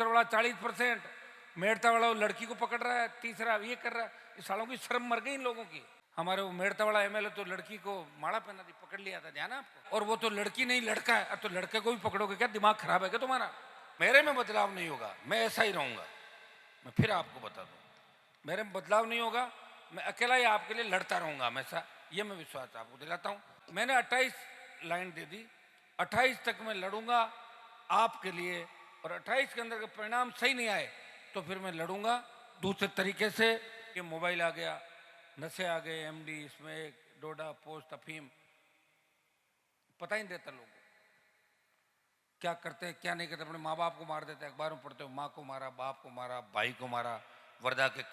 वाला 40%, मेड़ता वाला वो लड़की को पकड़ रहा है, तीसरा ये कर रहा है। इस सालों की शर्म मर गई इन लोगों की। हमारे वो मेड़ता वाला एमएलए तो लड़की को माला पहना दी, पकड़ लिया था, ध्यान है आपको? और वो तो लड़की नहीं लड़का है। अब तो लड़के को भी पकड़ोगे क्या? दिमाग खराब है क्या तुम्हारा? मेरे में बदलाव नहीं होगा, मैं ऐसा ही रहूंगा। मैं फिर आपको बता दूं, मेरे में बदलाव नहीं होगा, मैं अकेला ही आपके लिए लड़ता रहूंगा हमेशा। ये मैं विश्वास आपको दिलाता हूं। मैंने 28 लाइन दे दी, 28 तक मैं लड़ूंगा आपके लिए। और 28 के अंदर का परिणाम सही नहीं आए तो फिर मैं लड़ूंगा दूसरे तरीके से। कि मोबाइल आ गया, नशे आ गए, एमडी, इसमें डोडा, पोस्ट, अफीम, पता ही नहीं देता लोगों को क्या करते हैं क्या नहीं करते। अपने माँ बाप को मार देते हैं, अखबार में पढ़ते हो, माँ को मारा, बाप को मारा, भाई को मारा, वर्दा के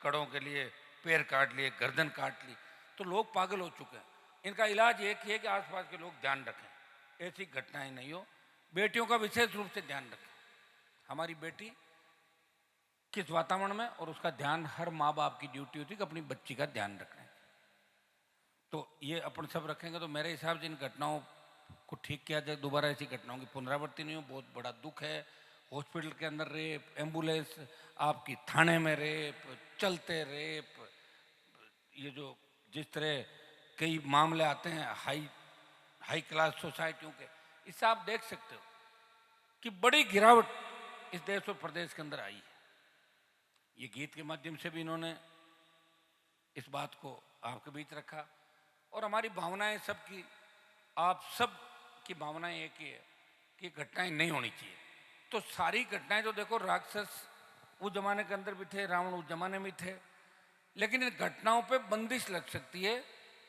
कड़ों के लिए पैर काट लिए, गर्दन काट ली। तो लोग पागल हो चुके हैं। इनका इलाज एक ही है कि आसपास के लोग ध्यान रखें, ऐसी घटनाएं नहीं हो। बेटियों का विशेष रूप से ध्यान रखें। हमारी बेटी किस वातावरण में, और उसका ध्यान हर माँ बाप की ड्यूटी होती है कि अपनी बच्ची का ध्यान रखें। तो ये अपन सब रखेंगे तो मेरे हिसाब से इन घटनाओं को ठीक किया जाए, दोबारा ऐसी घटनाओं की पुनरावृत्ति नहीं हो। बहुत बड़ा दुख है। हॉस्पिटल के अंदर रेप, एम्बुलेंस आपकी थाने में रेप, चलते रेप, ये जो जिस तरह कई मामले आते हैं हाई क्लास सोसाइटियों के, इससे आप देख सकते हो कि बड़ी गिरावट इस देश और प्रदेश के अंदर आई है। ये गीत के माध्यम से भी इन्होंने इस बात को आपके बीच रखा। और हमारी भावनाएं सबकी, आप सब की भावनाएं एक ही है कि घटनाएं नहीं होनी चाहिए। तो सारी घटनाएं जो देखो, राक्षस उस जमाने के अंदर भी थे, रावण उस जमाने में थे, लेकिन इन घटनाओं पे बंदिश लग सकती है।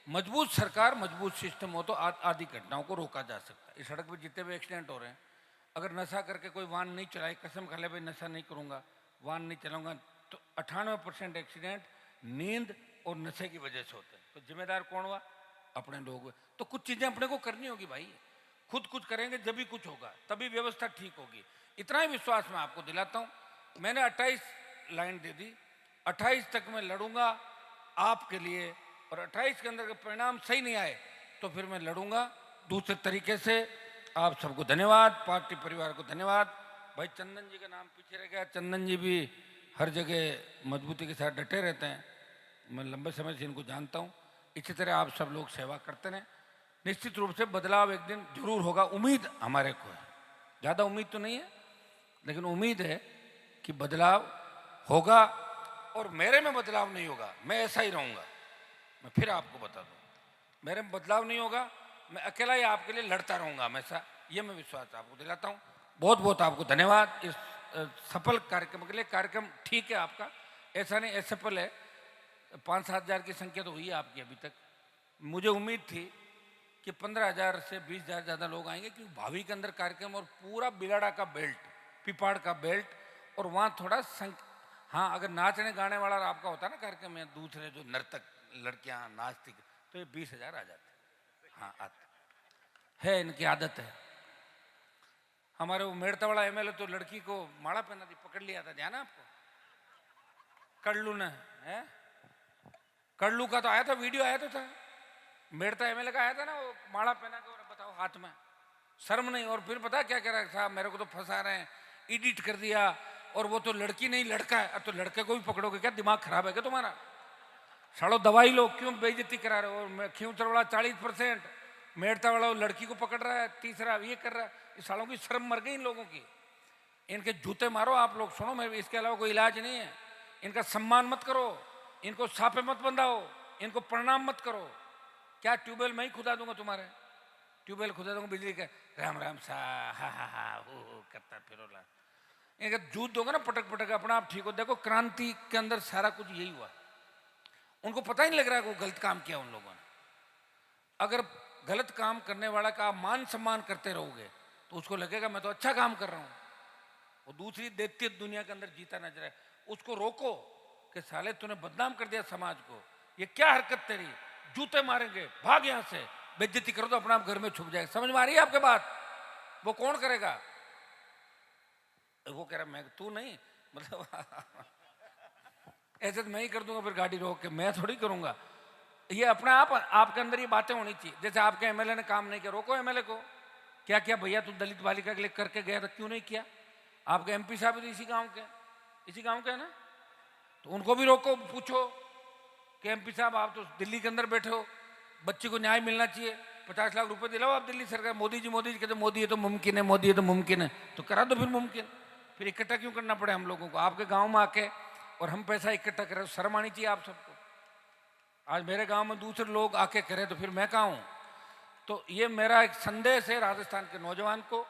मजबूत सरकार, मजबूत सिस्टम हो तो आदि घटनाओं को रोका जा सकता है। इस सड़क पर जितने भी एक्सीडेंट हो रहे हैं, अगर नशा करके कोई वाहन नहीं चलाए, कसम खा ले भाई नशा नहीं करूंगा, वाहन नहीं चलाऊंगा, तो 98% एक्सीडेंट नींद और नशे की वजह से होते हैं। तो जिम्मेदार कौन हुआ? अपने लोग हुए। तो कुछ चीजें अपने को करनी होगी भाई। खुद कुछ करेंगे जब भी कुछ होगा, तभी व्यवस्था ठीक होगी। इतना ही विश्वास मैं आपको दिलाता हूं। मैंने 28 लाइन दे दी, 28 तक मैं लड़ूंगा आपके लिए। और 28 के अंदर का परिणाम सही नहीं आए तो फिर मैं लड़ूंगा दूसरे तरीके से। आप सबको धन्यवाद, पार्टी परिवार को धन्यवाद। भाई चंदन जी का नाम पीछे रह गया। चंदन जी भी हर जगह मजबूती के साथ डटे रहते हैं, मैं लंबे समय से इनको जानता हूँ। इसी तरह आप सब लोग सेवा करते रहें। निश्चित रूप से बदलाव एक दिन जरूर होगा, उम्मीद हमारे को है। ज़्यादा उम्मीद तो नहीं है, लेकिन उम्मीद है कि बदलाव होगा। और मेरे में बदलाव नहीं होगा, मैं ऐसा ही रहूँगा। मैं फिर आपको बता दूँ, मेरे में बदलाव नहीं होगा, मैं अकेला ही आपके लिए लड़ता रहूँगा हमेशा। ये मैं विश्वास आपको दिलाता हूँ। बहुत बहुत आपको धन्यवाद इस सफल कार्यक्रम के लिए। कार्यक्रम ठीक है आपका, ऐसा नहीं असफल है। 5-7 हज़ार की संख्या तो हुई है आपकी अभी तक। मुझे उम्मीद थी कि 15,000 से 20,000 ज़्यादा लोग आएंगे, क्योंकि भावी के अंदर कार्यक्रम और पूरा बिलाड़ा का बेल्ट, पिपाड़ का बेल्ट, और वहाँ थोड़ा हाँ, अगर नाचने गाने वाला आपका होता ना कार्यक्रम में, दूसरे जो नर्तक लड़कियाँ नाचती, तो ये 20,000 आ जाते। हाँ आते है, इनकी आदत है। हमारे वो मेड़ता वाला एमएलए तो लड़की को माला पहना दी, पकड़ लिया था, ध्यान है आपको? कड़लू ने, है कड़लू का तो आया था, वीडियो आया तो था। मेड़ता एमएलए का आया था ना, वो माला पहना के, बताओ हाथ में शर्म नहीं। और फिर पता क्या कह रहा है साहब, मेरे को तो फंसा रहे हैं, एडिट कर दिया, और वो तो लड़की नहीं लड़का है। अब तो लड़के को भी पकड़ोगे क्या? दिमाग खराब है क्या तुम्हारा? सालो दवाई लो, क्यों बेइज्जती करा रहे हो? खींचड़ वाला 40%, मेड़ता वाला वो लड़की को पकड़ रहा है, तीसरा ये कर रहा है। इस सालों की शर्म मर गई इन लोगों की। इनके जूते मारो आप लोग। सुनो, मेरे इसके अलावा कोई इलाज नहीं है। इनका सम्मान मत करो, इनको सापे मत बंधाओ, इनको प्रणाम मत करो। क्या ट्यूबवेल मैं ही खुदा दूंगा तुम्हारे? ट्यूबवेल खुदा दूंगा बिजली का, राम राम सा हा हा हा हो करता फिरोला। इनका जूत दोगे ना पटक पटक, अपना आप ठीक हो। देखो क्रांति के अंदर सारा कुछ यही हुआ। उनको पता ही नहीं लग रहा है कि वो गलत काम किया उन लोगों ने। अगर गलत काम करने वाला का आप मान सम्मान करते रहोगे तो उसको लगेगा मैं तो अच्छा काम कर रहा हूं। वो दूसरी दैत्य दुनिया के अंदर जीता नजर है। उसको रोको कि साले तूने बदनाम कर दिया समाज को, ये क्या हरकत तेरी, जूते मारेंगे, भाग यहां से, बेइज्जती करो तो अपना आप घर में छुप जाएगा। समझ में आ रही है आपके बात? वो कौन करेगा? वो कह रहा मैं, तू नहीं, मतलब ऐसे तो मैं ही कर दूंगा फिर गाड़ी रोक के, मैं थोड़ी करूंगा। ये अपने आप आपके अंदर ये बातें होनी चाहिए। जैसे आपके एमएलए ने काम नहीं किया, रोको एमएलए को। क्या किया भैया, तू दलित बालिका के लिए करके गया था, क्यों नहीं किया? आपके एमपी साहब भी इसी गांव के है ना, तो उनको भी रोको, पूछो कि एमपी साहब आप तो दिल्ली के अंदर बैठे हो, बच्चे को न्याय मिलना चाहिए, 50 लाख रुपए दिलाओ आप दिल्ली सरकार। मोदी जी कहते मोदी है तो मुमकिन है, मोदी है तो मुमकिन है, तो करा दो फिर मुमकिन। फिर इकट्ठा क्यों करना पड़े हम लोगों को आपके गांव में आके, और हम पैसा इकट्ठा करें, शर्म आनी चाहिए आप सबको। आज मेरे गांव में दूसरे लोग आके करें तो फिर मैं कहाँ हूँ। तो ये मेरा एक संदेश है राजस्थान के नौजवान को,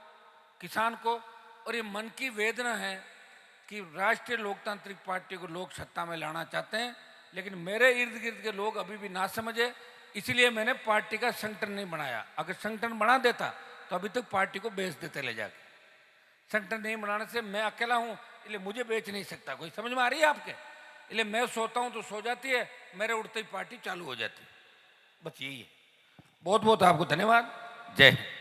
किसान को, और ये मन की वेदना है कि राष्ट्रीय लोकतांत्रिक पार्टी को लोग सत्ता में लाना चाहते हैं, लेकिन मेरे इर्द गिर्द के लोग अभी भी ना समझे, इसलिए मैंने पार्टी का संगठन नहीं बनाया। अगर संगठन बना देता तो अभी तक पार्टी को बेच देते ले जाके। संगठन नहीं बनाने से मैं अकेला हूँ, इसलिए मुझे बेच नहीं सकता कोई। समझ में आ रही है आपके? इसलिए मैं सोता हूँ तो सो जाती है, मेरे उठते ही पार्टी चालू हो जाती है। बस यही है। बहुत बहुत आपको धन्यवाद। जय हिंद।